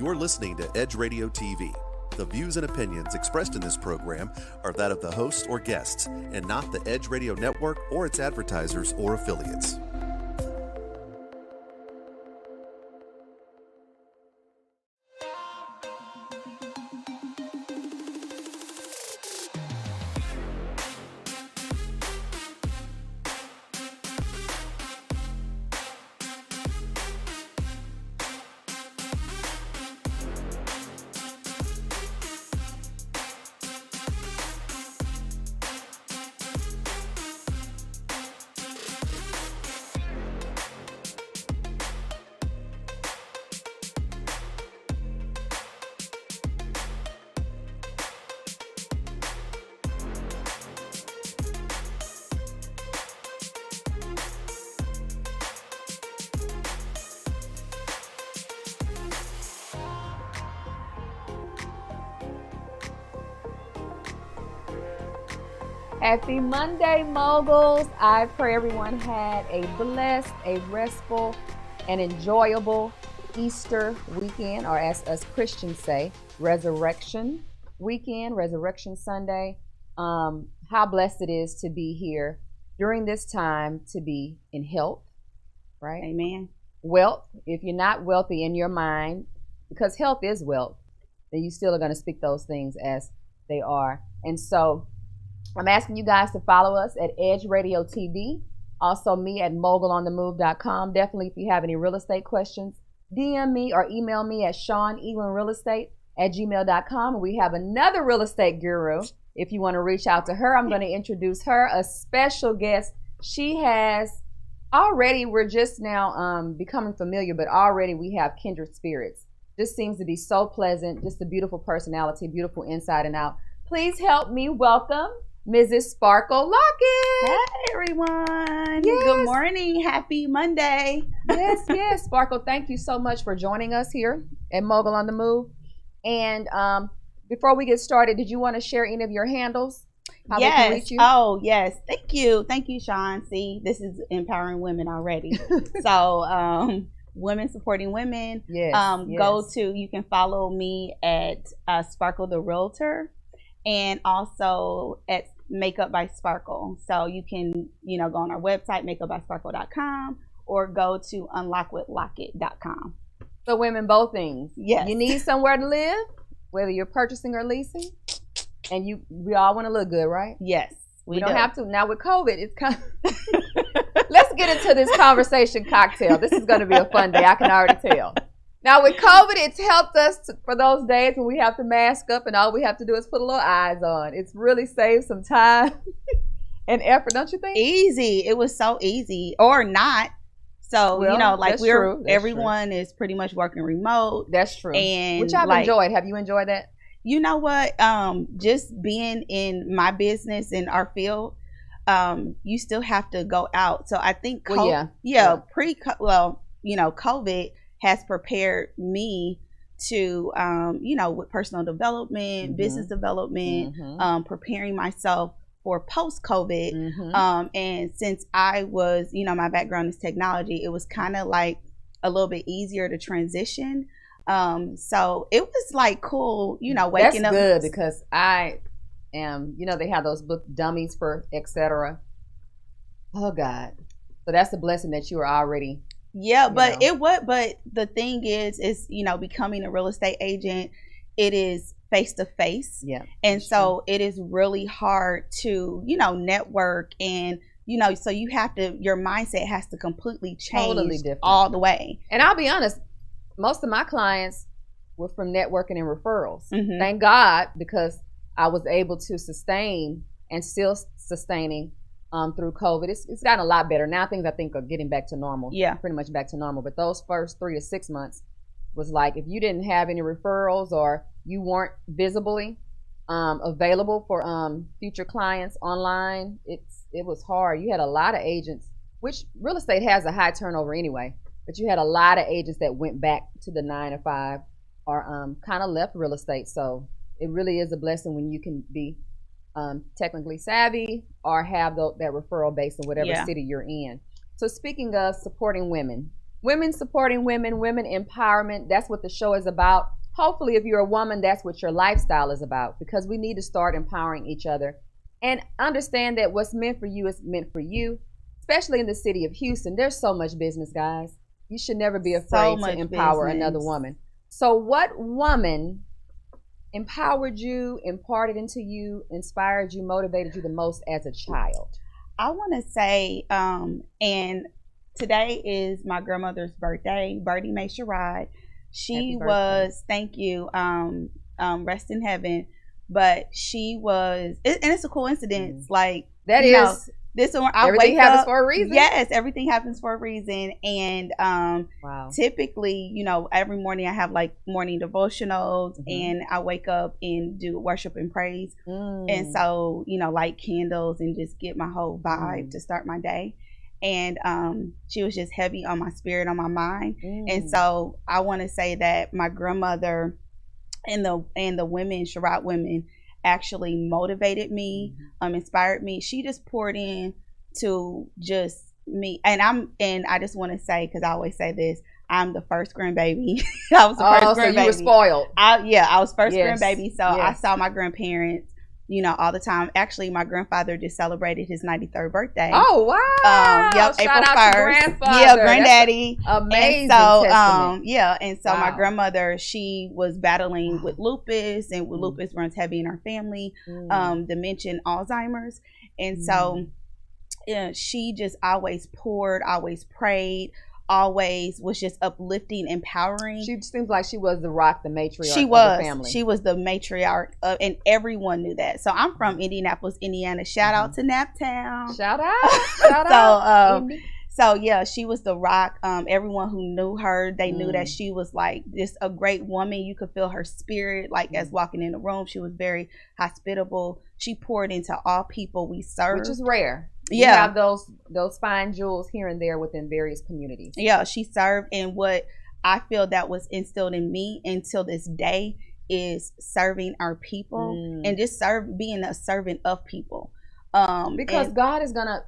You're listening to Edge Radio TV. The views and opinions expressed in this program are that of the hosts or guests, and not the Edge Radio Network or its advertisers or affiliates. Happy Monday, moguls. I pray everyone had a blessed, a restful, and enjoyable Easter weekend, or as us Christians say, Resurrection weekend, Resurrection Sunday. How blessed it is to be here during this time, to be in health, right? Amen. Wealth. If you're not wealthy in your mind, because health is wealth, then you still are going to speak those things as they are. And so I'm asking you guys to follow us at Edge Radio TV. Also me at mogulonthemove.com. Definitely, if you have any real estate questions, DM me or email me at SeanEaglinRealEstate@gmail.com. We have another real estate guru. If you want to reach out to her, I'm going to introduce her, a special guest. She has already, we're just now becoming familiar, but already we have kindred spirits. Just seems to be so pleasant, just a beautiful personality, beautiful inside and out. Please help me welcome Mrs. Sparkle Lockett. Hey, everyone. Yes. Good morning. Happy Monday. Yes. Sparkle, thank you so much for joining us here at Mogul on the Move. And before we get started, did you want to share any of your handles? How they can reach you? Oh, yes. Thank you. Thank you, Sean. See, this is empowering women already. So, women supporting women. Yes. You can follow me at Sparkle the Realtor, and also at Makeup by Sparkle. So you can, go on our website, makeupbysparkle.com, or go to unlockwithlockett.com. So women, both things. Yes. You need somewhere to live, whether you're purchasing or leasing, and we all want to look good, right? Yes. We don't have to. Now with COVID, it's kind of let's get into this conversation cocktail. This is going to be a fun day. I can already tell. Now with COVID, it's helped us for those days when we have to mask up and all we have to do is put a little eyes on. It's really saved some time and effort, don't you think? Easy. It was so easy, or not. So, everyone is pretty much working remote. That's true. And which I've enjoyed. Have you enjoyed that? You know what? Just being in my business in our field, you still have to go out. So I think COVID has prepared me to, with personal development, business development, preparing myself for post-COVID. And since I was, my background is technology, it was kind of like a little bit easier to transition. So it was like cool, waking up. That's good, because I am, they have those book dummies for etc. Oh God. So that's a blessing that you were already. Yeah, but the thing is, becoming a real estate agent, it is face to face. Yeah. And so it is really hard to, network, and, so you have to, your mindset has to completely change, totally different, all the way. And I'll be honest, most of my clients were from networking and referrals. Thank God, because I was able to sustain and still sustaining through COVID. It's gotten a lot better. Now things, I think, are getting back to normal. Yeah. Pretty much back to normal. But those first 3 to 6 months was like, if you didn't have any referrals or you weren't visibly available for future clients online, it was hard. You had a lot of agents, which real estate has a high turnover anyway, but you had a lot of agents that went back to the 9 to 5 or kind of left real estate. So it really is a blessing when you can be technically savvy or have that referral base in whatever city you're in. So speaking of supporting women, Women supporting women, women empowerment. That's what the show is about. Hopefully, if you're a woman, that's what your lifestyle is about, because we need to start empowering each other and understand that what's meant for you is meant for you, especially in the city of Houston. There's so much business, guys. You should never be afraid to empower another woman. So what woman empowered you, imparted into you, inspired you, motivated you the most as a child? I want to say, and today is my grandmother's birthday, Birdie Mae Sherrod. She was, thank you, rest in heaven. But she was, and it's a coincidence. Like, that is, this one, everything happens for a reason. Yes, everything happens for a reason. And wow. Typically, you know, every morning I have like morning devotionals, and I wake up and do worship and praise. And so, you know, light candles and just get my whole vibe to start my day. And she was just heavy on my spirit, on my mind. And so I want to say that my grandmother and the women, Sherrod women, actually motivated me, inspired me. She just poured in to just me. And I just want to say, because I always say this, I'm the first grandbaby. I was the first grandbaby. So you were spoiled. I was first grandbaby. So I saw my grandparents, you know, all the time. Actually, my grandfather just celebrated his 93rd birthday. Oh, wow. Yep, Shout April out 1st. To grandfather. Yeah, granddaddy. That's amazing. And so my grandmother, she was battling with lupus, and with lupus runs heavy in our family, dementia, Alzheimer's. And so she just always poured, always prayed, always was just uplifting, empowering. She seems like she was the rock, the matriarch of the family. She was the matriarch and everyone knew that. So I'm from Indianapolis, Indiana. Shout out to Naptown. Shout out. So yeah, she was the rock. Everyone who knew her, they knew that she was like just a great woman. You could feel her spirit, like as walking in the room. She was very hospitable. She poured into all people we serve, which is rare. Yeah, you have those fine jewels here and there within various communities. Yeah, she served, and what I feel that was instilled in me until this day is serving our people and just being a servant of people. Because God is gonna,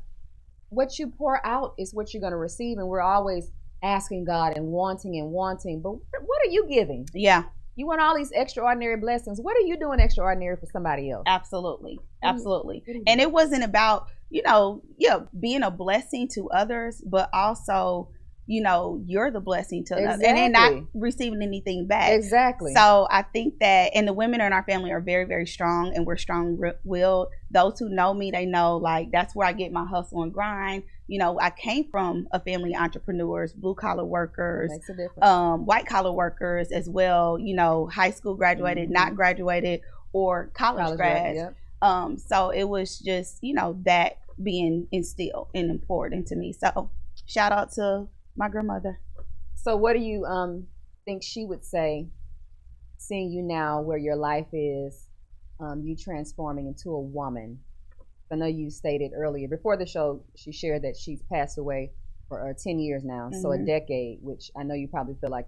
what you pour out is what you're gonna receive, and we're always asking God and wanting. But what are you giving? Yeah. You want all these extraordinary blessings. What are you doing extraordinary for somebody else? Absolutely. And it wasn't about, being a blessing to others, but also, you're the blessing to others and then not receiving anything back. Exactly. So I think that, and the women in our family are very, very strong, and we're strong-willed. Those who know me, they know, like, that's where I get my hustle and grind. I came from a family of entrepreneurs, blue-collar workers, white-collar workers as well, high school graduated, not graduated, or college grads. So it was just, that being instilled and important to me. So shout out to my grandmother. So what do you think she would say, seeing you now where your life is, you transforming into a woman? I know you stated earlier before the show, she shared that she's passed away for 10 years now, so a decade, which I know you probably feel like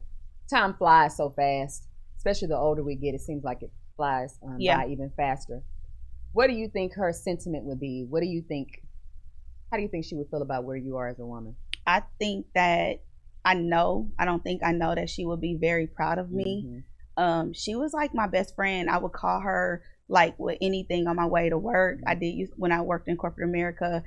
time flies so fast, especially the older we get. It seems like it flies by even faster. What do you think her sentiment would be? How do you think she would feel about where you are as a woman? I think that I don't think I know that she would be very proud of me. She was like my best friend. I would call her like with anything on my way to work. I did when I worked in corporate America,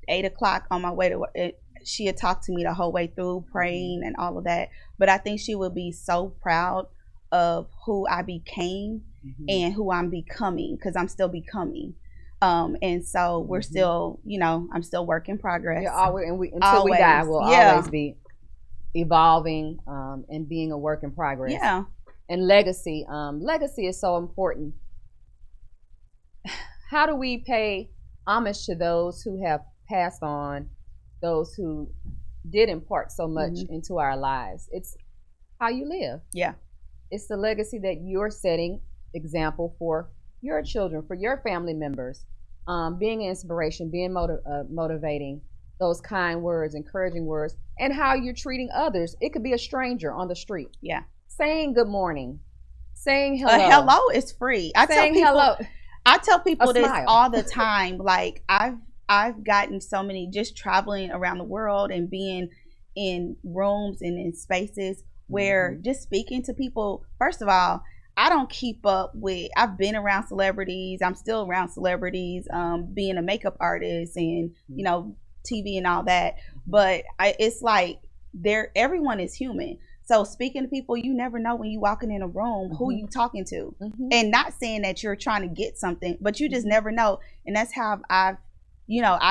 8 o'clock on my way to work. She had talked to me the whole way through, praying and all of that. But I think she would be so proud of who I became and who I'm becoming, because I'm still becoming. And so we're still, I'm still work in progress. Yeah, until we die, we'll always be evolving and being a work in progress. Yeah. And legacy. Legacy is so important. How do we pay homage to those who have passed on, those who did impart so much into our lives? It's how you live. Yeah. It's the legacy that you're setting example for your children, for your family members, being an inspiration, being motivating, those kind words, encouraging words, and how you're treating others. It could be a stranger on the street. Yeah. Saying good morning, saying hello. Hello is free. I tell people this all the time. Like I've gotten so many, just traveling around the world and being in rooms and in spaces where just speaking to people, first of all, I don't keep up with, I've been around celebrities, I'm still around celebrities, being a makeup artist and, you know, TV and all that. But it's like everyone is human. So speaking to people, you never know when you walking in a room who you talking to. And not saying that you're trying to get something, but you just never know. And that's how I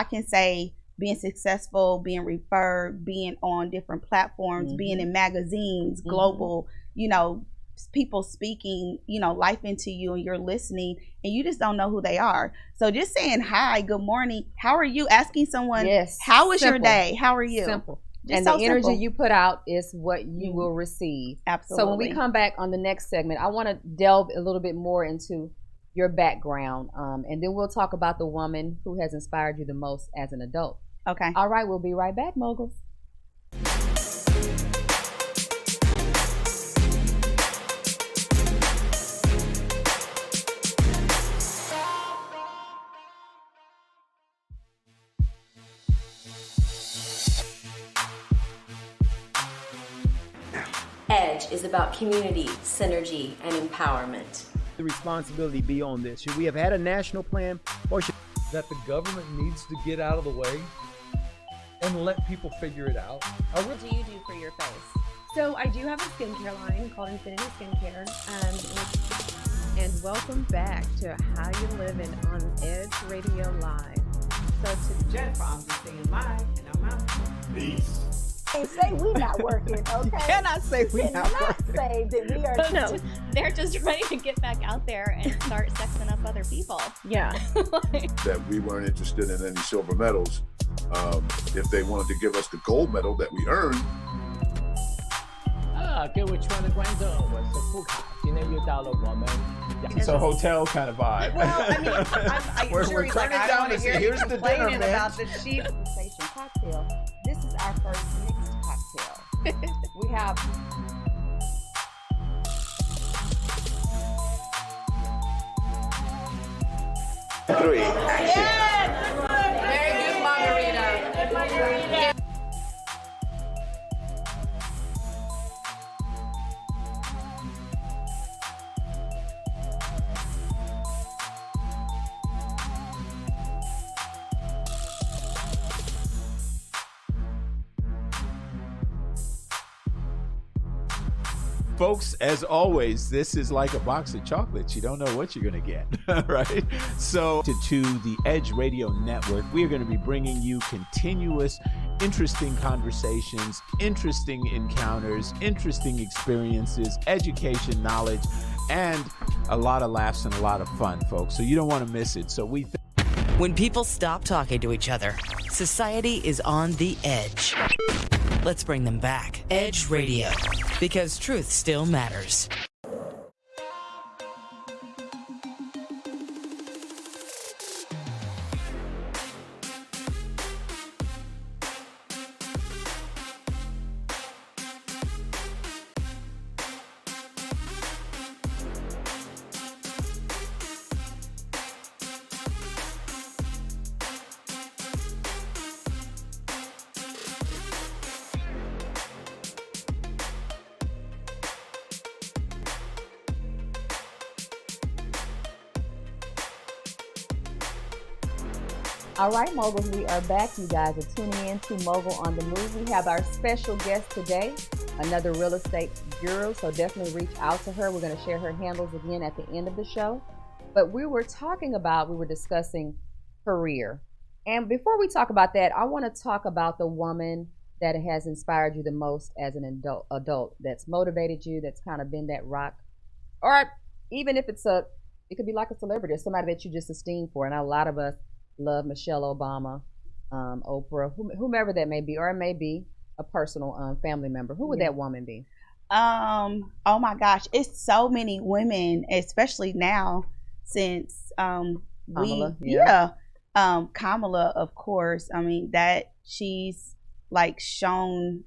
can say being successful, being referred, being on different platforms, being in magazines, global, you know, people speaking, you know, life into you, and you're listening, and you just don't know who they are. So just saying hi, good morning, how are you, asking someone, how was your day, how are you? Simple. Just and so the energy simple. you put out is what you will receive. Absolutely. So when we come back on the next segment, I want to delve a little bit more into your background, and then we'll talk about the woman who has inspired you the most as an adult. Okay. All right, we'll be right back, moguls. EDGE is about community, synergy, and empowerment. The responsibility be on this? Should we have had a national plan, or should that the government needs to get out of the way and let people figure it out? What do you do for your face? So I do have a skincare line called Infinity Skincare, and welcome back to How You Living on Edge Radio Live. So to Jennifer, I'm just saying live, and I'm out. Peace. Can't say we not working, okay? You cannot say we not working. Say that we are. No, they're just ready to get back out there and start sexing up other people. Yeah. That we weren't interested in any silver medals. If they wanted to give us the gold medal that we earned. 各位亲爱的观众，我是富卡，今天又到了我们 It's a hotel kind of vibe. Well, I mean, I'm we're sure he's like, turning I down don't want to to say, hear you here's the dinner, complaining man. about the cheap Sensation cocktail. This is our first mixed cocktail. We have Three. very good margarita. Folks, as always, this is like a box of chocolates. You don't know what you're going to get, right? So to the Edge Radio Network, we are going to be bringing you continuous, interesting conversations, interesting encounters, interesting experiences, education, knowledge, and a lot of laughs and a lot of fun, folks. So you don't want to miss it. So when people stop talking to each other, society is on the edge. Let's bring them back. Edge Radio, because truth still matters. All right, moguls, we are back. You guys are tuning in to Mogul on the Move. We have our special guest today, another real estate guru, so definitely reach out to her. We're going to share her handles again at the end of the show. But we were discussing career. And before we talk about that, I want to talk about the woman that has inspired you the most as an adult, that's motivated you, that's kind of been that rock. Or even if it could be like a celebrity or somebody that you just esteem for. And a lot of us love Michelle Obama, Oprah, whomever that may be, or it may be a personal family member. Who would that woman be? Oh my gosh, it's so many women, especially now since Kamala, Kamala, of course. I mean, that she's like shown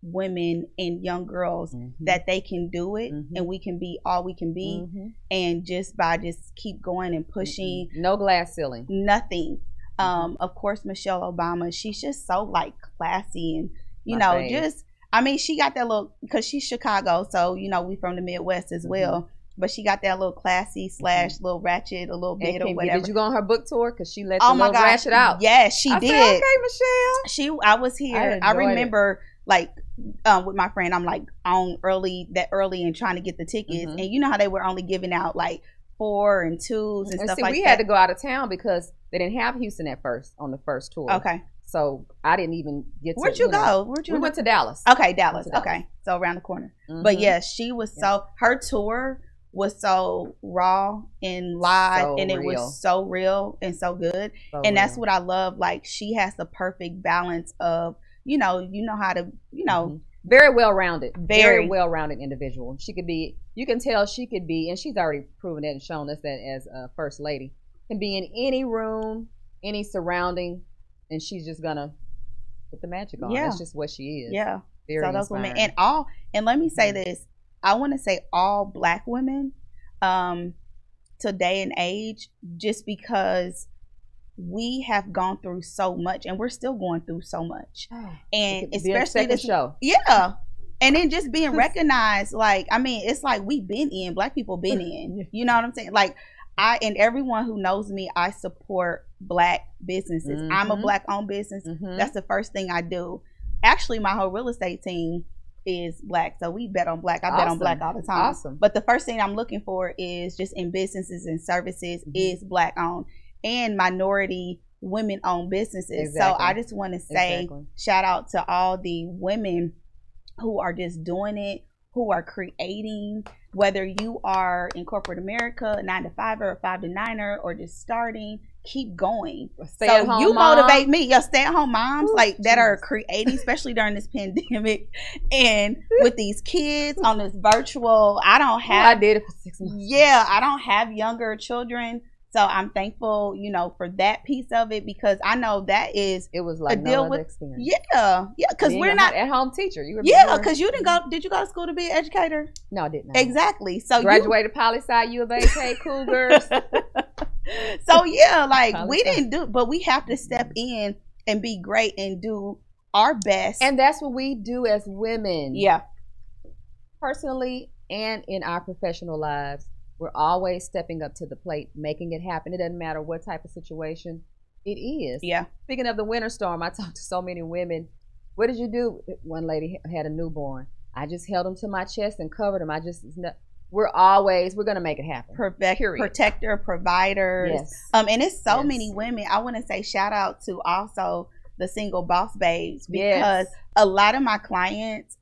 women and young girls that they can do it, and we can be all we can be, and just keep going and pushing. No glass ceiling. Nothing. Of course, Michelle Obama, she's just so like classy, and you know, just, I mean, she got that little, because she's Chicago, so, you know, we from the Midwest as well. But she got that little classy / little ratchet a little bit or whatever. Did you go on her book tour? Because she let the little ratchet out. Yes, she did. Said, okay, Michelle. I was here. I remember like with my friend, I'm like on early and trying to get the tickets. And you know how they were only giving out like 4 and 2s and stuff like that. We had to go out of town because they didn't have Houston at first on the first tour. Okay. So I didn't even get to. Where'd you go? We went to Dallas. Okay, Dallas. Okay. So around the corner. But yes, she was her tour was so raw and live, and it was so real and so good. And that's what I love. Like, she has the perfect balance of, you know how to, very well-rounded, very well-rounded individual. She could be, you can tell she could be, and she's already proven it and shown us that as a first lady, can be in any room, any surrounding, and she's just gonna put the magic on. That's just what she is. Yeah. Very so those inspiring. women, and let me say this, I want to say all Black women, today and age, just because we have gone through so much, and we're still going through so much, and especially this show. Yeah. And then just being recognized, like, I mean, it's like we've been in, Black people been in, you know what I'm saying? Like, and everyone who knows me, I support Black businesses. I'm a Black owned business. That's the first thing I do. Actually, my whole real estate team is Black, so we bet on Black. I bet on Black all the time. Awesome. But the first thing I'm looking for is just in businesses and services is Black owned and minority women owned businesses. So I just want to say shout out to all the women who are just doing it, who are creating, whether you are in corporate America, 9-to-5er, or 5-to-9er, or just starting, keep going. So you motivate me. Your stay-at-home moms that are creating, especially during this pandemic, and with these kids on this virtual. I did it for 6 months. Yeah, I don't have younger children. So I'm thankful, for that piece of it, because I know it was like a deal with experience. Yeah, because we're not at home teacher. Because you didn't go. Did you go to school to be an educator? No, I didn't. Exactly. So graduated poli-sci, U of A, Cougars. So yeah, we didn't do, but we have to step in and be great and do our best. And that's what we do as women. Yeah. Personally and in our professional lives. We're always stepping up to the plate, making it happen. It doesn't matter what type of situation it is. Yeah. Speaking of the winter storm, I talked to so many women. What did you do? One lady had a newborn. I just held him to my chest and covered him. We're going to make it happen. Protector, providers. Yes. And it's so many women. I want to say shout out to also the single boss babes, because a lot of my clients,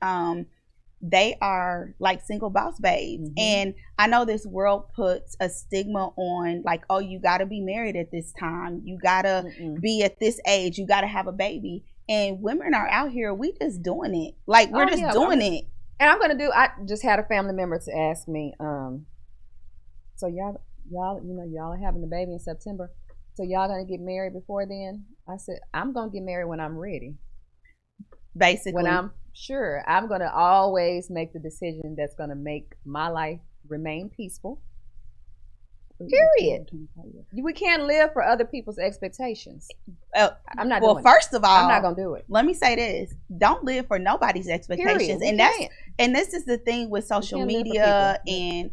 they are like single boss babes. And I know this world puts a stigma on like, oh, you got to be married at this time. You got to be at this age. You got to have a baby. And women are out here, we just doing it. Like, we're doing it. And I just had a family member to ask me, so y'all are having the baby in September. So y'all going to get married before then? I said, I'm going to get married when I'm ready. Basically. When I'm sure, I'm going to always make the decision that's going to make my life remain peaceful. Period. We can't live for other people's expectations. I'm not doing it. Well, first of all, I'm not going to do it. Let me say this. Don't live for nobody's expectations. And this is the thing with social media and,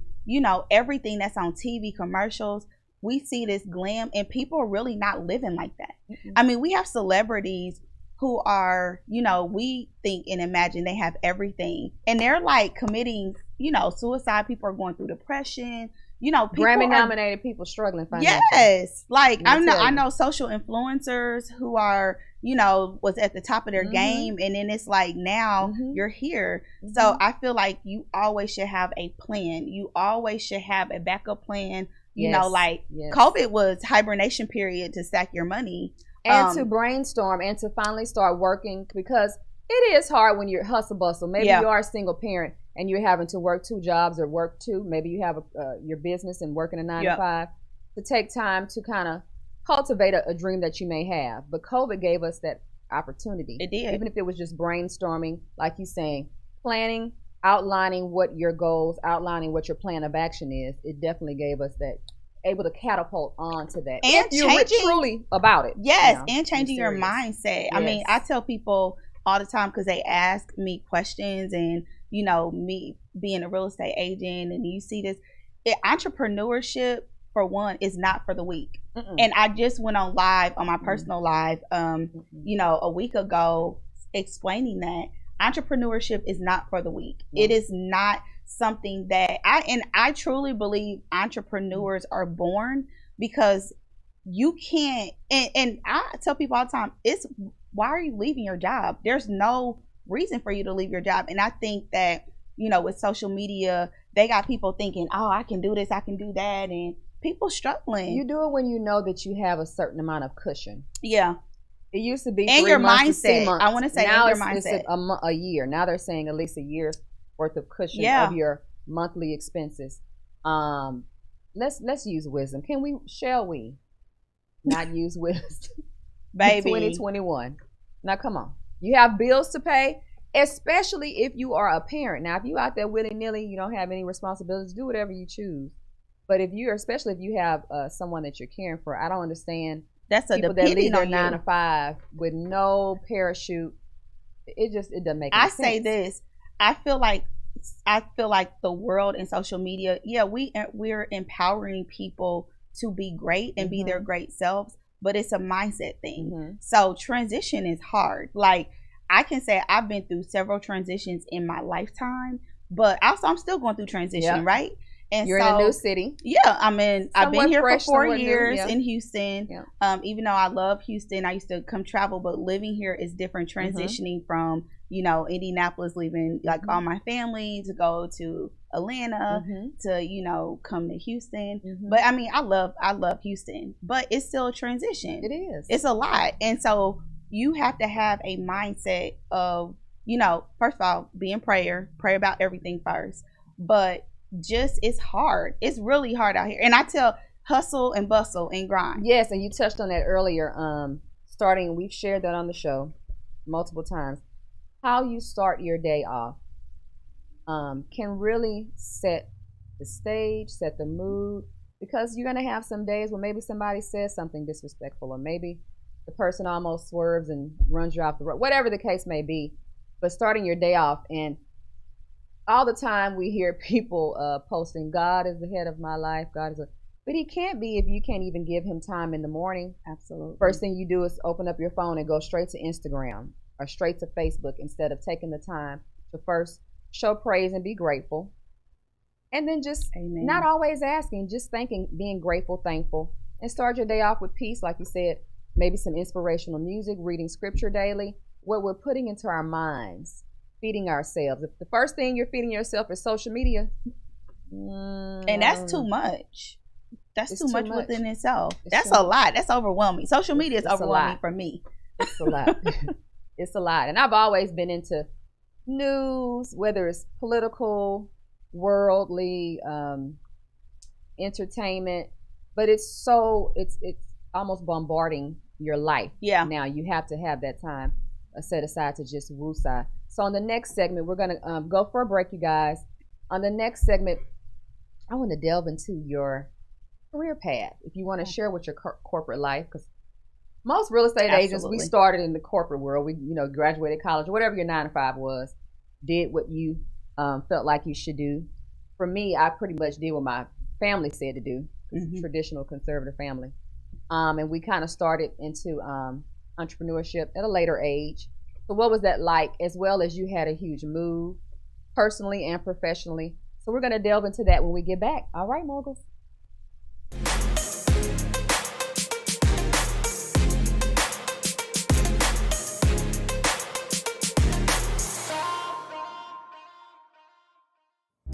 everything that's on TV commercials. We see this glam, and people are really not living like that. I mean, we have celebrities who are, we think and imagine they have everything, and they're like committing, suicide. People are going through depression. Grammy-nominated people struggling financially. Yes, like I know social influencers who are, was at the top of their game, and then it's like now you're here. So I feel like you always should have a plan. You always should have a backup plan. COVID was hibernation period to stack your money. And to brainstorm and to finally start working, because it is hard when you're hustle bustle. Maybe you are a single parent and you're having to work 2 jobs or work 2. Maybe you have your business and working a 9-to-5. To take time to kind of cultivate a dream that you may have. But COVID gave us that opportunity. It did. Even if it was just brainstorming, like you're saying, planning, outlining what your goals, outlining what your plan of action is. It definitely gave us that, able to catapult onto that. And if you're truly about it. Yes, and changing your mindset. Yes. I mean, I tell people all the time because they ask me questions, and you know, me being a real estate agent, and you see this, entrepreneurship for one is not for the weak. And I just went on live on my personal live, you know, a week ago, explaining that entrepreneurship is not for the weak. It is not something that I truly believe entrepreneurs are born, because you can't, and I tell people all the time, why are you leaving your job? There's no reason for you to leave your job. And I think that, you know, with social media, they got people thinking, oh, I can do this, I can do that, and people struggling. You do it when you know that you have a certain amount of cushion. Yeah. It used to be and 3 your months to 6 mindset. months. I want to say now your it's mindset. a year. Now they're saying at least a year's worth of cushion of your monthly expenses. Let's use wisdom. Shall we not use wisdom? Baby. 2021. Now come on. You have bills to pay, especially if you are a parent. Now if you out there willy-nilly, you don't have any responsibilities, do whatever you choose. But especially if you have someone that you're caring for, I don't understand that's people that leave their 9 to 5 with no parachute. It doesn't make any sense. I say this. I feel like the world and social media, we're empowering people to be great and be their great selves, but it's a mindset thing. So transition is hard. Like, I can say I've been through several transitions in my lifetime, but also I'm still going through transition, right? And you're in a new city. Yeah, I've been here for 4 years in Houston. Even though I love Houston, I used to come travel, but living here is different. Transitioning from, you know, Indianapolis, leaving like all my family to go to Atlanta to, you know, come to Houston. But I mean, I love Houston, but it's still a transition. It is. It's a lot. And so you have to have a mindset of, you know, first of all, be in prayer, pray about everything first. But just, it's hard. It's really hard out here. And I tell, hustle and bustle and grind. Yes, and you touched on that earlier. We've shared that on the show multiple times. How you start your day off can really set the stage, set the mood, because you're going to have some days where maybe somebody says something disrespectful, or maybe the person almost swerves and runs you off the road, whatever the case may be. But starting your day off, and all the time we hear people posting, God is the head of my life, but he can't be if you can't even give him time in the morning. Absolutely. First thing you do is open up your phone and go straight to Instagram or straight to Facebook, instead of taking the time to first show praise and be grateful. And then just not always asking, just thanking, being grateful, thankful, and start your day off with peace. Like you said, maybe some inspirational music, reading scripture daily, what we're putting into our minds, feeding ourselves. If the first thing you're feeding yourself is social media, and that's too much. That's too much within itself. That's a lot. That's overwhelming. Social media is overwhelming for me. It's a lot. It's a lot. And I've always been into news, whether it's political, worldly, entertainment, but it's almost bombarding your life. Yeah. Now you have to have that time set aside to just woosah. So on the next segment, we're going to go for a break, you guys. On the next segment, I want to delve into your career path. If you want to share with your corporate life, because most real estate agents, we started in the corporate world. We, graduated college or whatever your 9 to 5 was, did what you felt like you should do. For me, I pretty much did what my family said to do. It's a traditional conservative family. And we kind of started into entrepreneurship at a later age. So what was that like, as well as you had a huge move personally and professionally? So we're going to delve into that when we get back. All right, moguls.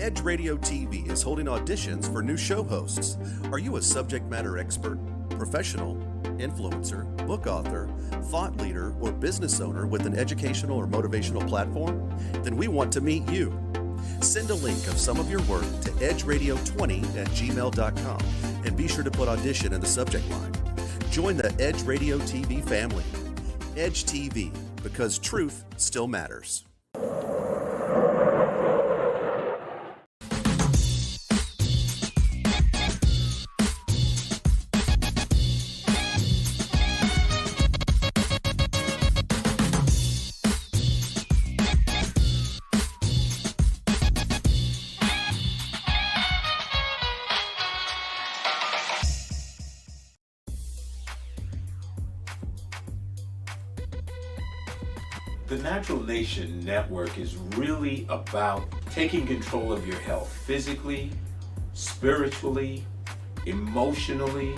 Edge Radio TV is holding auditions for new show hosts. Are you a subject matter expert, professional, influencer, book author, thought leader, or business owner with an educational or motivational platform? Then we want to meet you. Send a link of some of your work to edgeradio20@gmail.com and be sure to put audition in the subject line. Join the Edge Radio TV family. Edge TV, because truth still matters. The Natural Nation Network is really about taking control of your health physically, spiritually, emotionally,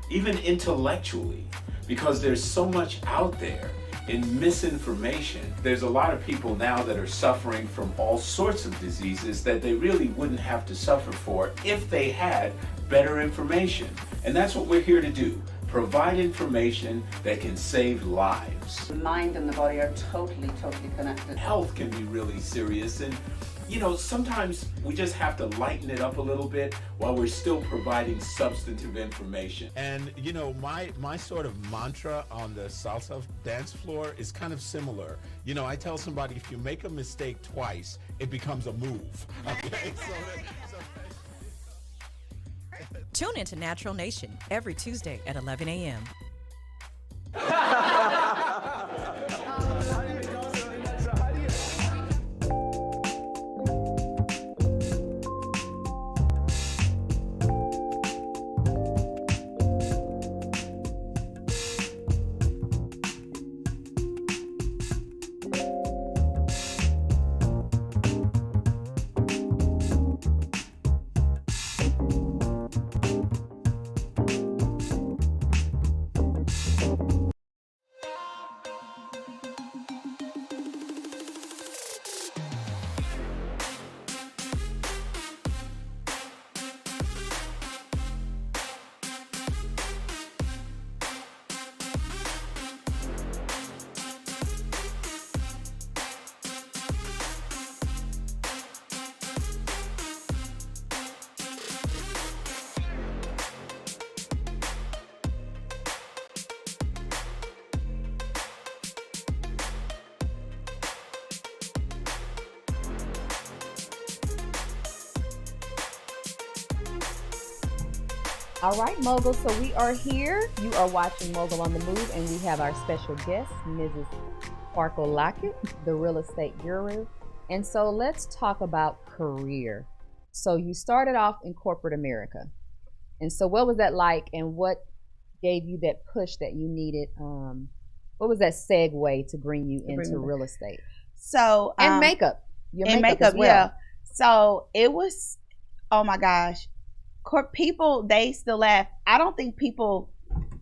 even intellectually, because there's so much out there in misinformation. There's a lot of people now that are suffering from all sorts of diseases that they really wouldn't have to suffer for if they had better information. And that's what we're here to do. Provide information that can save lives. The mind and the body are totally connected. Health can be really serious, and sometimes we just have to lighten it up a little bit while we're still providing substantive information. And my sort of mantra on the salsa dance floor is kind of similar. I tell somebody, if you make a mistake twice, it becomes a move. Okay? Tune into Natural Nation every Tuesday at 11 a.m. All right, Mogul, so we are here. You are watching Mogul on the Move, and we have our special guest, Mrs. Sparkle Lockett, the real estate guru. And so let's talk about career. So you started off in corporate America. And so what was that like, and what gave you that push that you needed? What was that segue to bring you into real estate? So and makeup. Your and makeup as well. Yeah. So it was, oh my gosh. People, they still laugh. I don't think people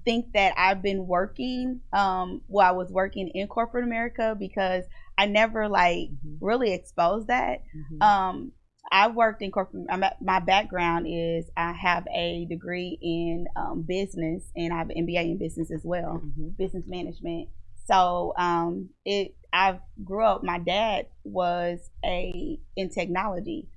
think that I've been working I was working in corporate America, because I never really exposed that. I worked in corporate. My background is I have a degree in business, and I have an MBA in business as well, business management. So I grew up, my dad was in technology.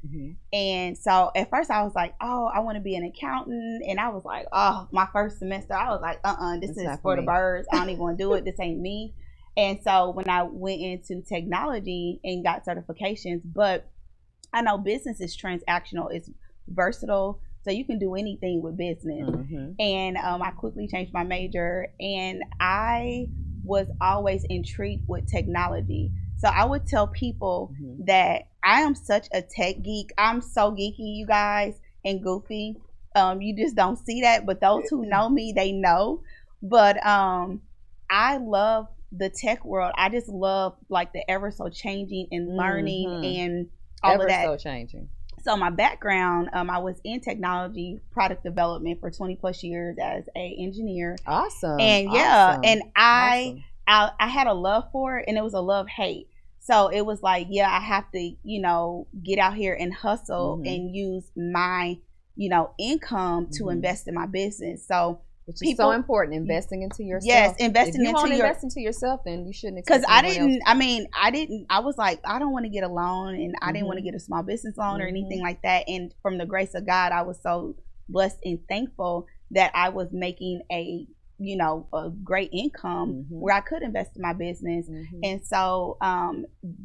And so at first I was like, oh, I want to be an accountant. And I was like, oh, my first semester, I was like, this is for the birds. I don't even want to do it. This ain't me. And so when I went into technology and got certifications, but I know business is transactional, it's versatile. So you can do anything with business. And I quickly changed my major, and I was always intrigued with technology. So I would tell people that I am such a tech geek. I'm so geeky, you guys, and goofy. You just don't see that, but those who know me, they know. But I love the tech world. I just love the ever so changing and learning and all of that. Ever so changing. So my background, I was in technology product development for 20 plus years as an engineer. Awesome. And and I had a love for it, and it was a love-hate. So it was like, I have to, get out here and hustle and use my, income to invest in my business. So which is so important, investing into yourself. Yes, investing if you into invest into yourself, then you shouldn't expect I was like, I don't want to get a loan, and I didn't want to get a small business loan or anything like that. And from the grace of God, I was so blessed and thankful that I was making a great income where I could invest in my business. And so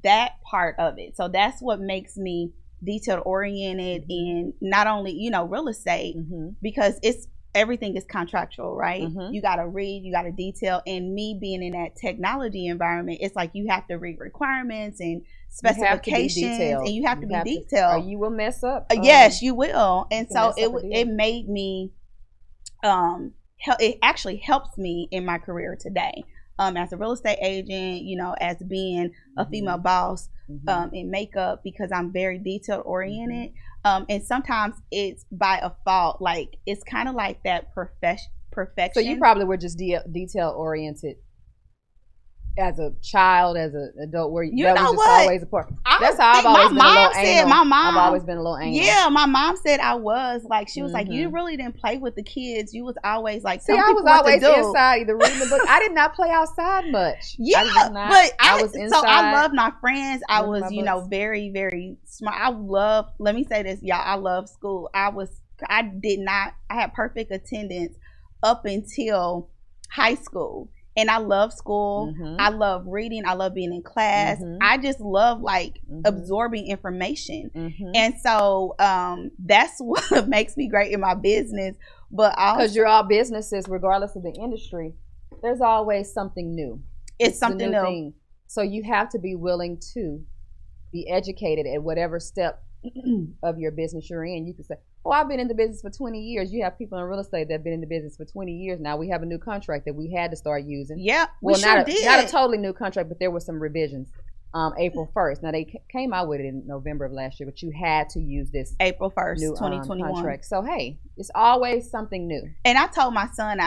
that part of it. So that's what makes me detail oriented in not only, real estate, because everything is contractual, right? You got to read, you got to detail. And me being in that technology environment, it's like you have to read requirements and specifications, and you have to be detailed. Or you will mess up. Yes, you will. And so it made me, it actually helps me in my career today. as a real estate agent, as being a female boss in makeup, because I'm very detail oriented. And sometimes it's by a fault, like it's kind of like that perfection. So you probably were just detail oriented as a child, as an adult, where that was just always important. That's how I've always been a little anal. I've always been a little anal. Yeah, my mom said I was. Like, she was like, you really didn't play with the kids. You was always like, see, I was always inside, either reading the book. I did not play outside much. Yeah, I was inside. So I loved my friends. I was, very, very smart. Let me say this, y'all. I love school. I had perfect attendance up until high school. And I love school. I love reading. I love being in class. I just love absorbing information. And so that's what makes me great in my business. But because you're all businesses, regardless of the industry, there's always something new. It's something new. Thing. So you have to be willing to be educated at whatever step of your business you're in. You can say, oh, I've been in the business for 20 years. You have people in real estate that have been in the business for 20 years. Now we have a new contract that we had to start using. Yeah, well, not a totally new contract, but there were some revisions. April 1st. Now they came out with it in November of last year, but you had to use this April 1st, new 2021 contract. So hey, it's always something new. And I told my son,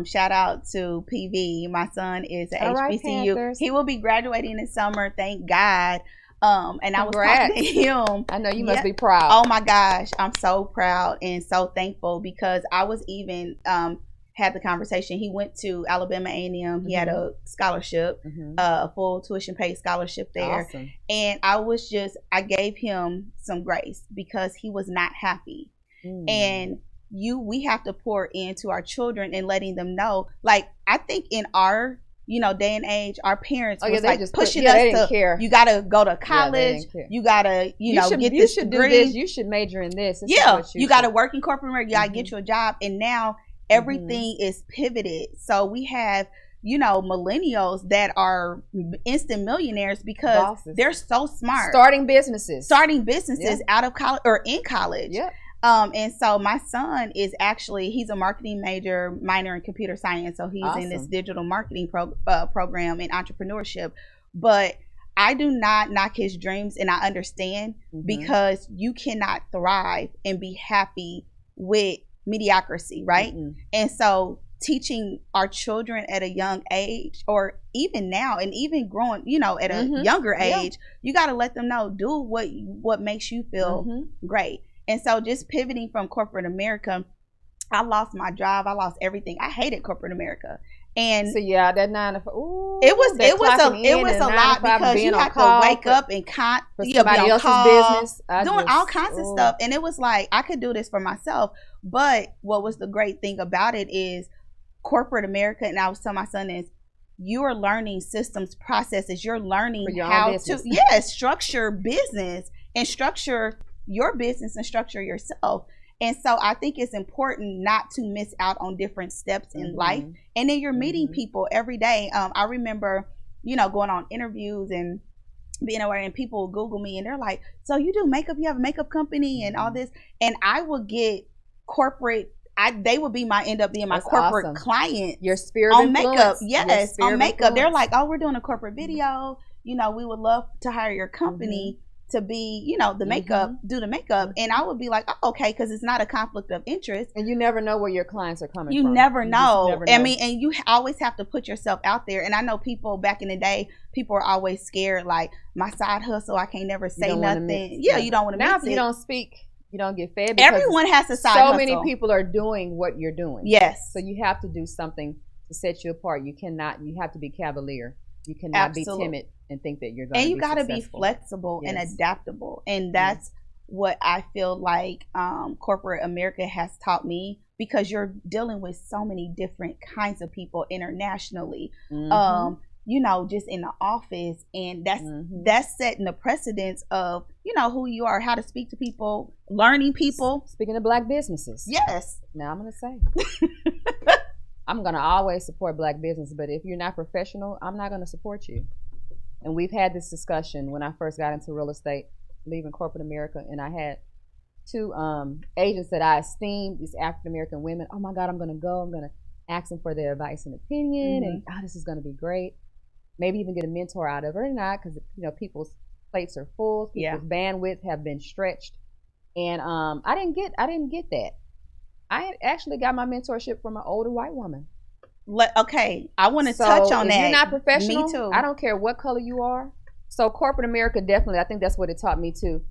shout out to PV. My son is at HBCU. Right, he will be graduating this summer. Thank God. And Congrats. I was talking to him. I know you must be proud. Oh my gosh, I'm so proud and so thankful, because I was even had the conversation. He went to Alabama A&M. He had a scholarship, a full tuition paid scholarship there. Awesome. And I gave him some grace because he was not happy. And we have to pour into our children and letting them know, like, I think in our day and age, our parents was like pushing us to, you gotta go to college, you gotta, get this degree. You should major in this. You gotta work in corporate America, you gotta get you a job. And now everything is pivoted. So we have, millennials that are instant millionaires because they're so smart. Starting businesses out of college or in college. Yeah. And so my son is he's a marketing minor in computer science. So he's in this digital marketing program in entrepreneurship. But I do not knock his dreams, and I understand because you cannot thrive and be happy with mediocrity, right? And so teaching our children at a young age, or even now, and even growing, at a younger age, you got to let them know, do what makes you feel great. And so just pivoting from corporate America, I lost my drive. I lost everything. I hated corporate America. And so that 9 to 5, ooh, it was a lot, because you have to wake up and be on else's call, business, doing all kinds of stuff. And it was like, I could do this for myself. But what was the great thing about it is corporate America, and I was telling my son, is you are learning systems, processes. You're learning how to structure business and structure your business and structure yourself. And so I think it's important not to miss out on different steps in life. And then you're meeting people every day. I remember, going on interviews and being aware, and people will Google me and they're like, so you do makeup, you have a makeup company and all this. And I will get corporate, they would end up being my corporate client. Your spirit on makeup. Yes, on makeup. They're like, oh, we're doing a corporate video. We would love to hire your company to be, the makeup, do the makeup. And I would be like, oh, okay, because it's not a conflict of interest. And you never know where your clients are coming from. You never know. I mean, and you always have to put yourself out there. And I know people back in the day, people are always scared, like, my side hustle, I can't never say nothing. You don't want to mix it. Now, if you don't speak, you don't get fed. Everyone has a side hustle. So many people are doing what you're doing. Yes. So you have to do something to set you apart. You have to be cavalier. You cannot be timid and think that you're going to be And you got to be flexible and adaptable. And that's what I feel like corporate America has taught me, because you're dealing with so many different kinds of people internationally, just in the office. And that's setting the precedence of, who you are, how to speak to people, learning people. Speaking of Black businesses. Yes. Now I'm going to say. I'm going to always support Black business, but if you're not professional, I'm not going to support you. And we've had this discussion when I first got into real estate, leaving corporate America, and I had two agents that I esteemed, these African American women. Oh my God, I'm going to go. asking for their advice and opinion, and this is going to be great. Maybe even get a mentor out of it or not, because people's plates are full, people's bandwidth have been stretched, and I didn't get that. I actually got my mentorship from an older white woman. Okay, I want to touch on if that. You're not professional. Me too. I don't care what color you are. So corporate America, definitely, I think that's what it taught me too.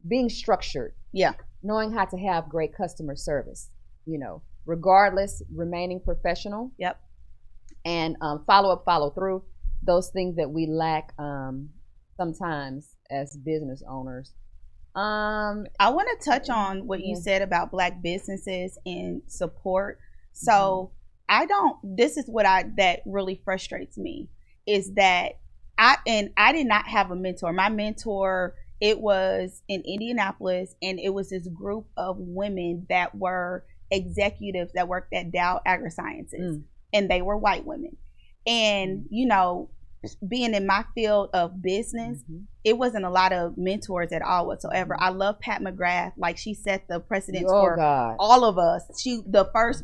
Being structured. Yeah. Knowing how to have great customer service. Regardless, remaining professional. Yep. And follow up, follow through. Those things that we lack sometimes as business owners. I want to touch on what you said about Black businesses and support. So this is what that really frustrates me, is that I did not have a mentor. My mentor, it was in Indianapolis, and it was this group of women that were executives that worked at Dow AgriSciences, and they were white women. And, being in my field of business, it wasn't a lot of mentors at all whatsoever. I love Pat McGrath. Like, she set the precedence for all of us. She, the first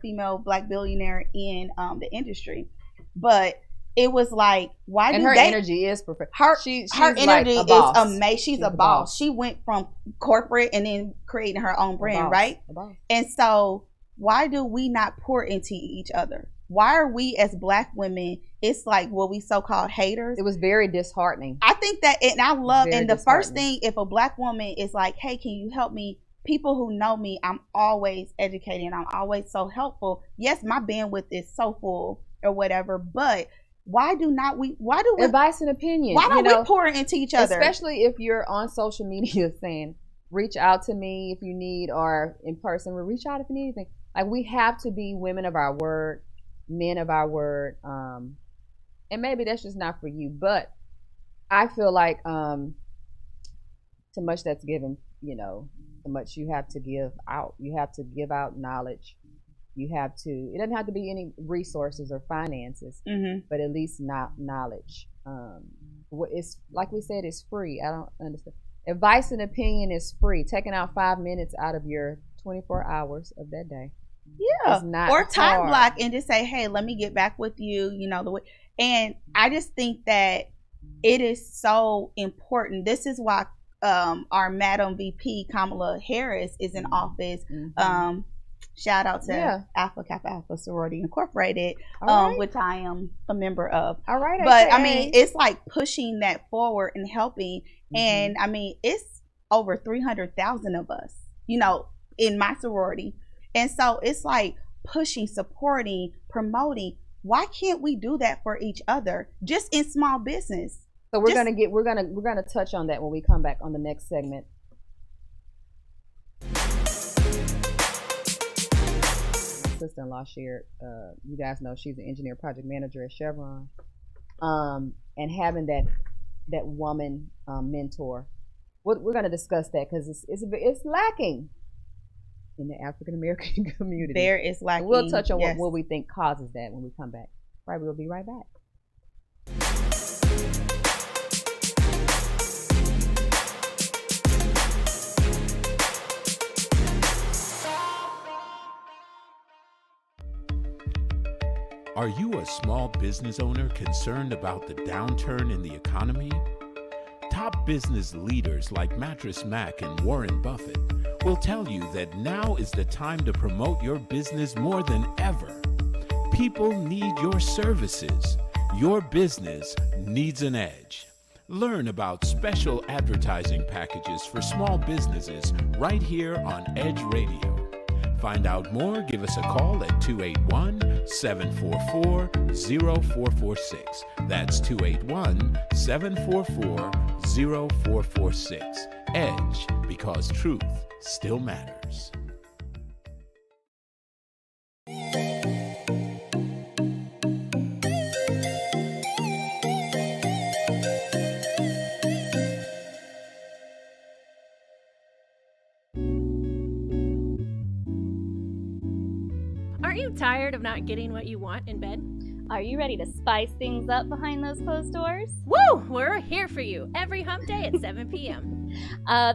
female Black billionaire in the industry. But it was like, why do her they? energy is perfect. Her energy like is amazing. She's a boss. She went from corporate and then creating her own brand, right? And so, why do we not pour into each other? Why are we as Black women? It's like what we so-called haters. It was very disheartening. I think that, and I love, and the first thing, if a Black woman is like, "Hey, can you help me?" People who know me, I'm always educating. I'm always so helpful. Yes, my bandwidth is so full or whatever, but why do we advice and opinion? Why don't we pour into each other? Especially if you're on social media saying, reach out to me if you need, or in person, reach out if you need anything. Like, we have to be women of our word, men of our word. And maybe that's just not for you, but I feel like too much that's given, so much you have to give out. You have to give out knowledge. It doesn't have to be any resources or finances, but at least not knowledge. It's like we said, it's free. I don't understand. Advice and opinion is free. Taking out 5 minutes out of your 24 hours of that day. Yeah. Or time block and just say, hey, let me get back with you, the way. And I just think that it is so important. This is why our Madam VP, Kamala Harris, is in office. Shout out to Alpha Kappa Alpha Sorority Incorporated, which I am a member of. All right. But I mean, it's like pushing that forward and helping. And I mean, it's over 300,000 of us, in my sorority. And so it's like pushing, supporting, promoting. Why can't we do that for each other, just in small business? So we're gonna touch on that when we come back on the next segment. My sister-in-law shared. You guys know she's an engineer project manager at Chevron, and having that woman mentor. We're gonna discuss that because it's lacking in the African American community. There is lacking. We'll touch on what we think causes that when we come back. Right, we'll be right back. Are you a small business owner concerned about the downturn in the economy? Top business leaders like Mattress Mac and Warren Buffett will tell you that now is the time to promote your business more than ever. People need your services. Your business needs an edge. Learn about special advertising packages for small businesses right here on Edge Radio. Find out more, give us a call at 281-744-0446. That's 281-744-0446. Edge, because truth still matters. Aren't you tired of not getting what you want in bed? Are you ready to spice things up behind those closed doors? Woo! We're here for you every hump day at 7 p.m.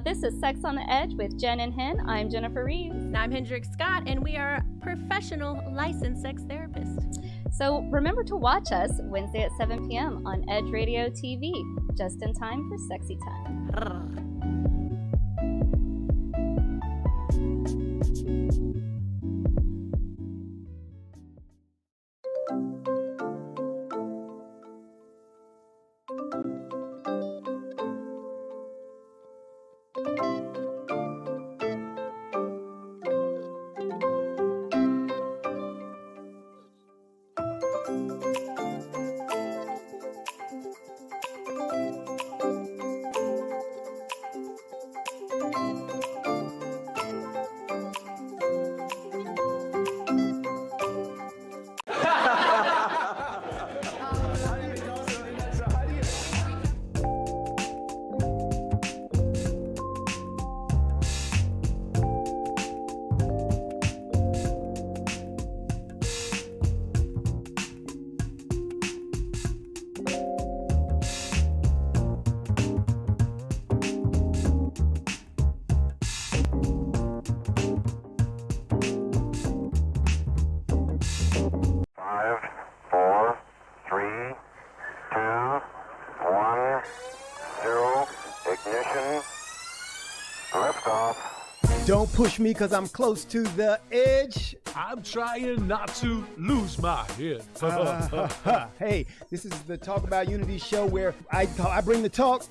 This is Sex on the Edge with Jen and Hen. I'm Jennifer Reeves. And I'm Hendrik Scott, and we are professional licensed sex therapists. So remember to watch us Wednesday at 7 p.m. on Edge Radio TV, just in time for sexy time. Don't push me because I'm close to the edge. I'm trying not to lose my head. Hey, this is the Talk About Unity show where I bring the talk.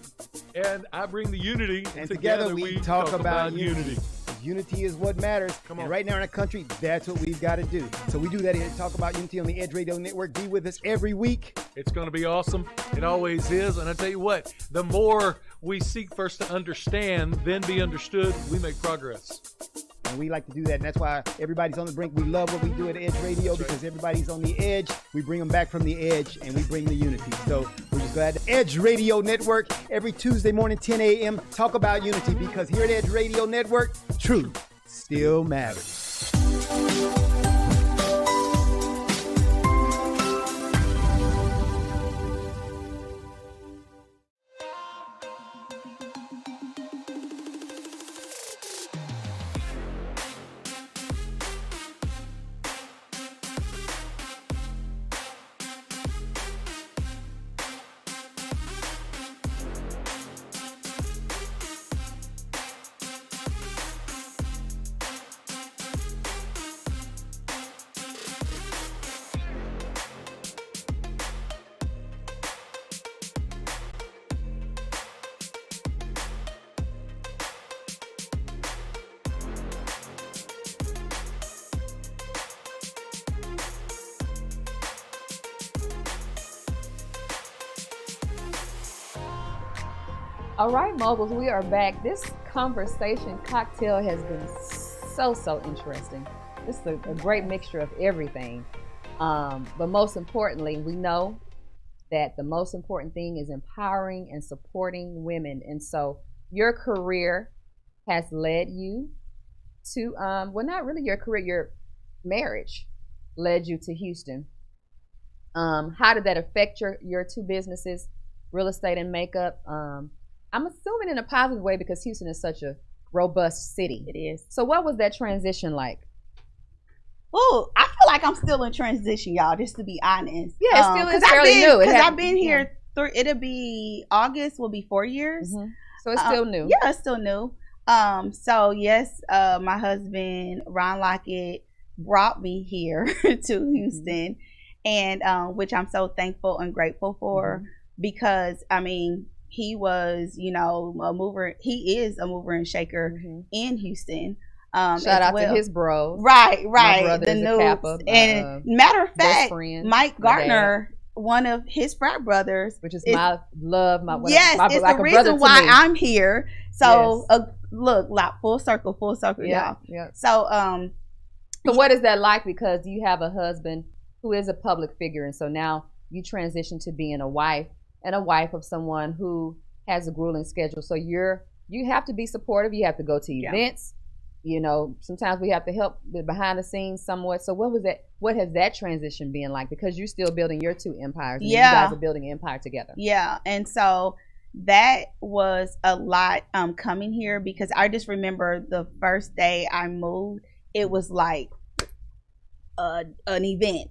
And I bring the unity. And together we talk about unity. Unity is what matters. Come on. And right now in our country, that's what we've got to do. So we do that here at Talk About Unity on the Edge Radio Network. Be with us every week. It's going to be awesome. It always is. And I tell you what, the more we seek first to understand, then be understood, we make progress. And we like to do that. And that's why everybody's on the brink. We love what we do at Edge Radio because everybody's on the edge. We bring them back from the edge and we bring the unity. So we're just glad. Edge Radio Network every Tuesday morning, 10 a.m. Talk About Unity because here at Edge Radio Network, truth still matters. All right, moguls, we are back. This conversation cocktail has been so interesting. This is a great mixture of everything. But most importantly, we know that the most important thing is empowering and supporting women. And so your career has led you to, well, not really your career, your marriage led you to Houston. How did that affect your two businesses, real estate and makeup? I'm assuming in a positive way because Houston is such a robust city. It is. So what was that transition like? Oh, I feel like I'm still in transition, y'all, just to be honest. Yeah, it still is fairly new. Because I've been here, it'll be August, will be 4 years. Mm-hmm. So it's still new. Yeah, it's still new. So yes, my husband, Ron Lockett, brought me here to Houston, and which I'm so thankful and grateful for because, I mean, he was, you know, a mover. He is a mover and shaker in Houston. Shout out to his bros. Right. The Noobs. And matter of fact, Mike Gardner, one of his frat brothers, which is my love, yes, it's like the reason why I'm here. So look, like full circle, y'all. Yeah. So what is that like? Because you have a husband who is a public figure, and so now you transition to being a wife. And a wife of someone who has a grueling schedule. So you have to be supportive. You have to go to events. You know, sometimes we have to help behind the scenes somewhat. So what has that transition been like? Because you're still building your two empires. And you guys are building an empire together. Yeah. And so that was a lot coming here, because I just remember the first day I moved, it was like an event.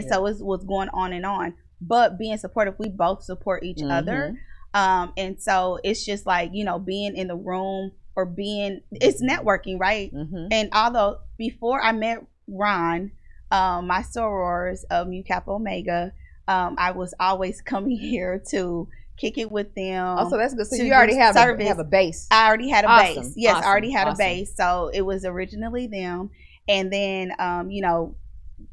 So it was going on and on. But being supportive, we both support each other. And so it's just like, you know, being in the room or it's networking, right? And although before I met Ron, my sorors of Mu Kappa Omega, I was always coming here to kick it with them. Oh, so that's good. So you already have a base. I already had a base. Yes, I already had a base. So it was originally them. And then, you know,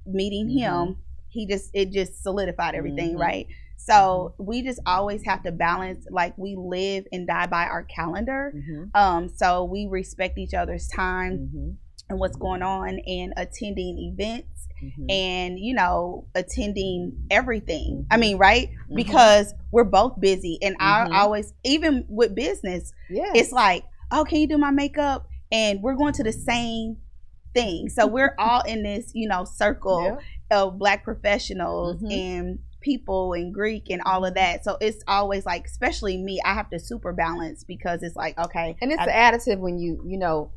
meeting him, it just solidified everything, right? So we just always have to balance, like we live and die by our calendar. So we respect each other's time and what's going on, and attending events and, you know, attending everything. I mean, right? Because we're both busy, and I always, even with business, it's like, oh, can you do my makeup? And we're going to the same thing. So we're all in this, you know, circle of Black professionals and people in Greek and all of that. So it's always like, especially me, I have to super balance, because it's like, okay. And it's an additive when you know,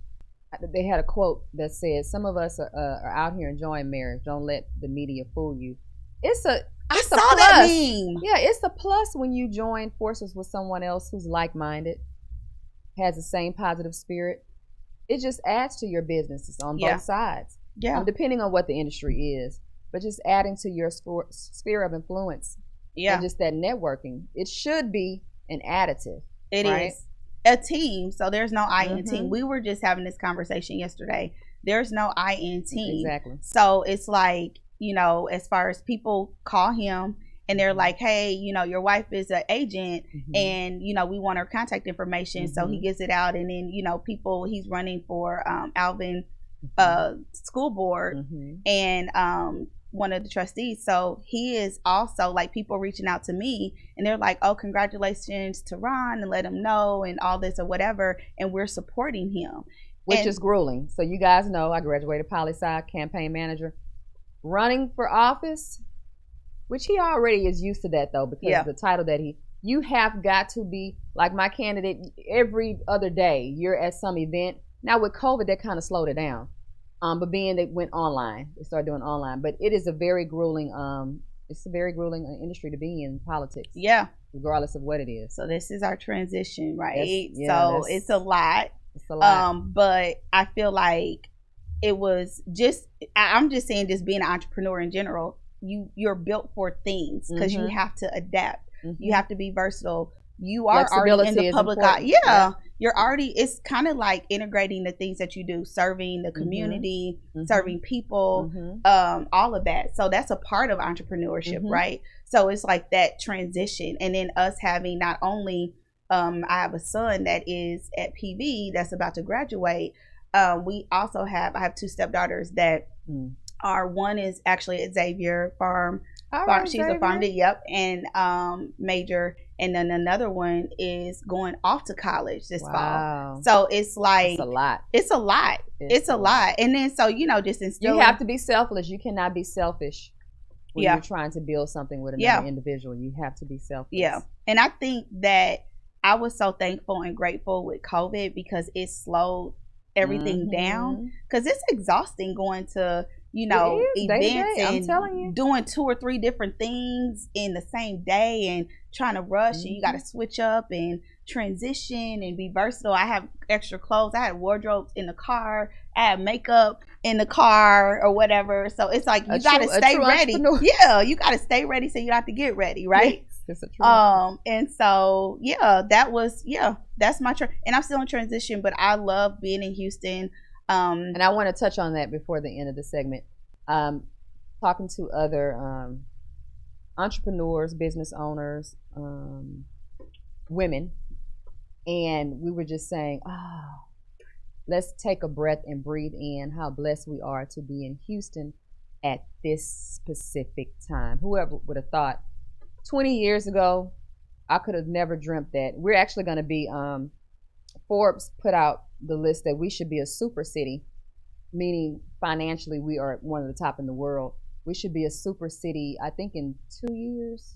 they had a quote that says, some of us are out here enjoying marriage. Don't let the media fool you. I saw that meme. Yeah, it's a plus when you join forces with someone else who's like-minded, has the same positive spirit. It just adds to your businesses on both sides. Depending on what the industry is. But just adding to your sphere of influence. And just that networking. It should be an additive. It is a team. So there's no I in team. We were just having this conversation yesterday. There's no I in team. Exactly. So it's like, you know, as far as people call him and they're like, hey, you know, your wife is an agent and, you know, we want her contact information. So he gives it out. And then, you know, he's running for Alvin school board and one of the trustees. So he is also like, people reaching out to me and they're like, oh, congratulations to Ron, and let him know and all this or whatever. And we're supporting him. Which is grueling. So you guys know I graduated poli-sci, campaign manager. Running for office, which he already is used to that though, because of the title that you have got to be like my candidate every other day. You're at some event. Now with COVID, that kind of slowed it down. But being they went online, they started doing online. But it is a very grueling, industry to be in, politics. Yeah. Regardless of what it is. So this is our transition, right? So it's a lot. It's a lot. But I feel like it was just, I'm just saying, just being an entrepreneur in general, you're built for things because you have to adapt. You have to be versatile. You are already in the public eye. You're already, it's kind of like integrating the things that you do, serving the community, serving people, all of that. So that's a part of entrepreneurship, right? So it's like that transition. And then us having not only, I have a son that is at PV that's about to graduate. We also have, I have two stepdaughters that are, one is actually at Xavier Farm. She's a farm, and major. And then another one is going off to college this fall. So it's like, it's a lot. And then, so, you know, just instilling. You have to be selfless. You cannot be selfish when you're trying to build something with another individual. You have to be selfless. And I think that I was so thankful and grateful with COVID because it slowed everything down. Because it's exhausting going to, you know, events and doing 2 or 3 different things in the same day and trying to rush and you got to switch up and transition and be versatile. I have extra clothes. I had wardrobes in the car. I had makeup in the car or whatever. So it's like you got to stay ready. Yeah, you got to stay ready so you have to get ready, right? Yes, and so that was that's my and I'm still in transition, but I love being in Houston. And I want to touch on that before the end of the segment. Talking to other entrepreneurs, business owners, women, and we were just saying, let's take a breath and breathe in how blessed we are to be in Houston at this specific time. Whoever would have thought 20 years ago, I could have never dreamt that. We're actually going to be, Forbes put out the list that we should be a super city, meaning financially we are one of the top in the world. We should be a super city, I think, in 2 years.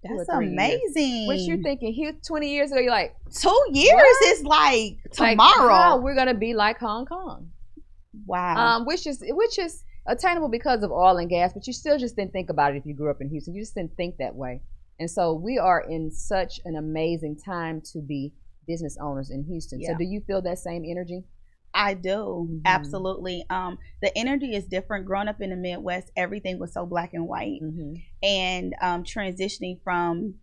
That's amazing. What you're thinking here 20 years ago, you're like, 2 years what? is like tomorrow. Wow, we're gonna be like Hong Kong. Wow. Which is attainable because of oil and gas, but you still just didn't think about it if you grew up in Houston. You just didn't think that way. And so we are in such an amazing time to be business owners in Houston. Yeah. So do you feel that same energy? I do. Absolutely. The energy is different. Growing up in the Midwest, everything was so black and white. And transitioning from,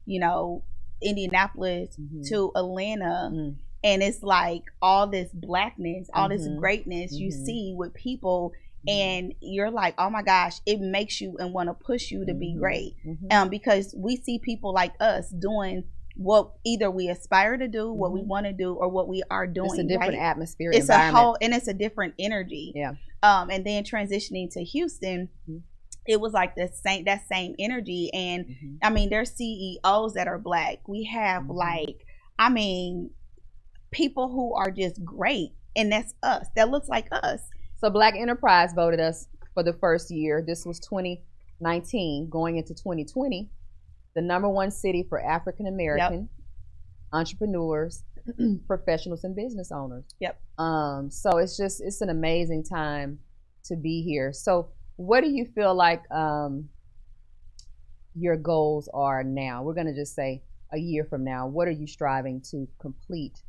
Indianapolis to Atlanta, and it's like all this blackness, all this greatness you see with people, and you're like, oh my gosh, it makes you and want to push you to be great. Because we see people like us doing what either we aspire to do, what we want to do, or what we are doing. It's a different atmosphere, it's environment. and it's a different energy. Yeah. And then transitioning to Houston, it was like that same energy. And I mean, there's CEOs that are black. We have people who are just great, and that's us. That looks like us. So Black Enterprise voted us for the first year. This was 2019, going into 2020. The #1 city for African American entrepreneurs, professionals, and business owners. So it's an amazing time to be here. So what do you feel like your goals are now? We're going to just say a year from now. What are you striving to complete?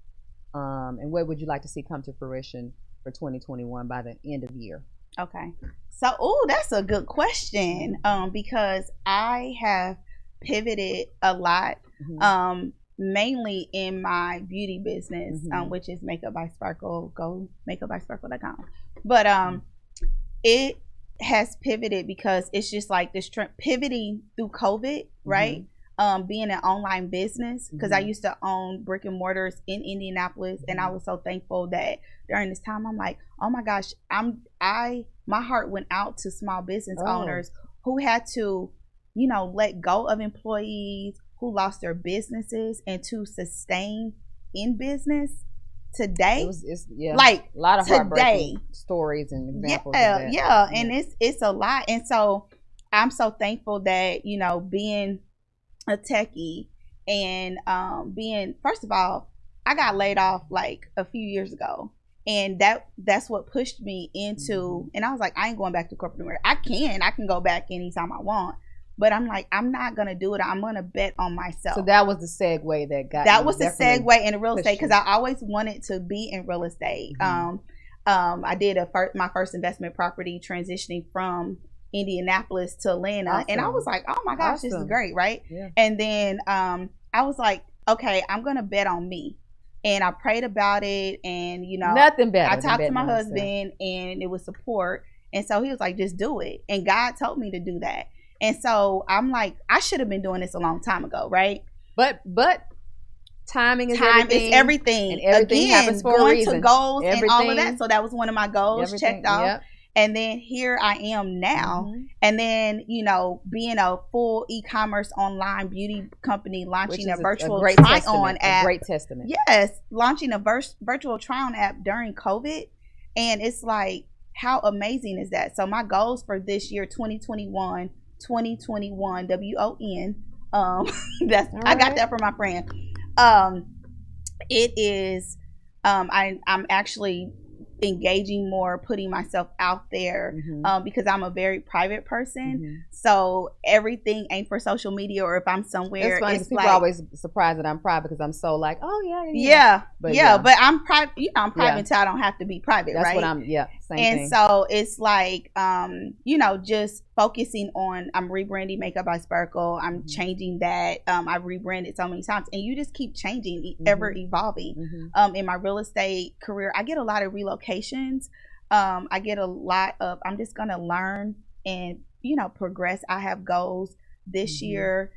And what would you like to see come to fruition for 2021 by the end of the year? Okay. So, that's a good question. Because I have pivoted a lot, mainly in my beauty business, which is Makeup by Sparkle. Go makeupbysparkle.com. But it has pivoted because it's just like this pivoting through COVID, right? Being an online business, because I used to own brick and mortars in Indianapolis, and I was so thankful that during this time I'm like, oh my gosh, my heart went out to small business owners who had to let go of employees, who lost their businesses, and to sustain in business today. Like a lot of heartbreaking stories and examples of that. And it's a lot. And so I'm so thankful that, being a techie and first of all, I got laid off like a few years ago. And that's what pushed me into, and I was like, I ain't going back to corporate America. I can go back anytime I want. But I'm like, I'm not going to do it. I'm going to bet on myself. So that was the segue that was the segue into real estate, because I always wanted to be in real estate. I did my first investment property transitioning from Indianapolis to Atlanta. And I was like, oh my gosh, this is great, right? Yeah. And then I was like, okay, I'm going to bet on me. And I prayed about it, and nothing better. I talked to my husband, and it was support. And so he was like, just do it. And God told me to do that. And so I'm like, I should have been doing this a long time ago, right? But timing is everything. Is everything. And everything happens for a reason. Going to goals and all of that. So that was one of my goals checked off. Yep. And then here I am now. And then, being a full e-commerce online beauty company, launching a virtual try-on app. A great testament. Yes. Launching a virtual try-on app during COVID. And it's like, how amazing is that? So my goals for this year, 2021, WON. I got that from my friend. It is I'm actually engaging more, putting myself out there, because I'm a very private person. So everything ain't for social media, or if I'm somewhere, it's funny, people are always surprised that I'm private, because I'm so like, but I'm private. I'm private until I don't have to be private. That's right? what I'm. Same and thing. So it's like, just focusing on. I'm rebranding Makeup by Sparkle. I'm changing that. I've rebranded so many times, and you just keep changing, ever evolving. In my real estate career, I get a lot of relocations. I get a lot of. I'm just gonna learn and progress. I have goals this year.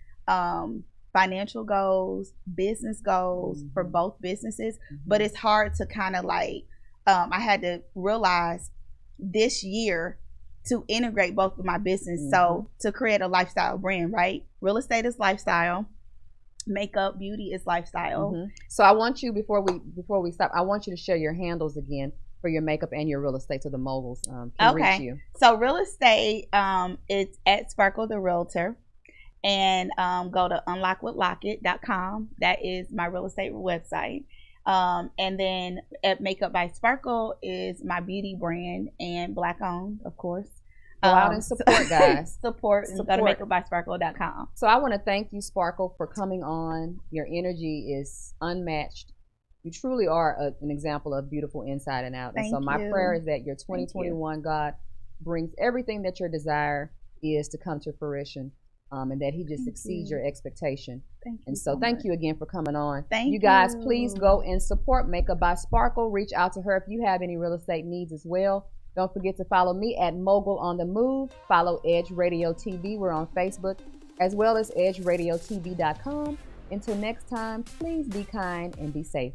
Financial goals, business goals for both businesses, but it's hard to kind of like. I had to realize this year to integrate both of my business. So to create a lifestyle brand, right? Real estate is lifestyle. makeup, beauty is lifestyle. So I want you, before we stop, I want you to share your handles again for your makeup and your real estate so the moguls can reach you. So real estate, it's at Sparkle the Realtor, and go to unlockwithlockit.com. That is my real estate website. And then at Makeup by Sparkle is my beauty brand, and Black owned, of course. Go out and support, guys. support. Go to makeupbysparkle.com. So I want to thank you, Sparkle, for coming on. Your energy is unmatched. You truly are an example of beautiful inside and out. And so my prayer is that your 2021, God, brings everything that your desire is to come to fruition, and that he just exceeds your expectation. And so thank you again for coming on. Thank you guys, please go and support Makeup by Sparkle. Reach out to her if you have any real estate needs as well. Don't forget to follow me at Mogul on the Move. Follow Edge Radio TV. We're on Facebook, as well as edgeradiotv.com. Until next time, please be kind and be safe.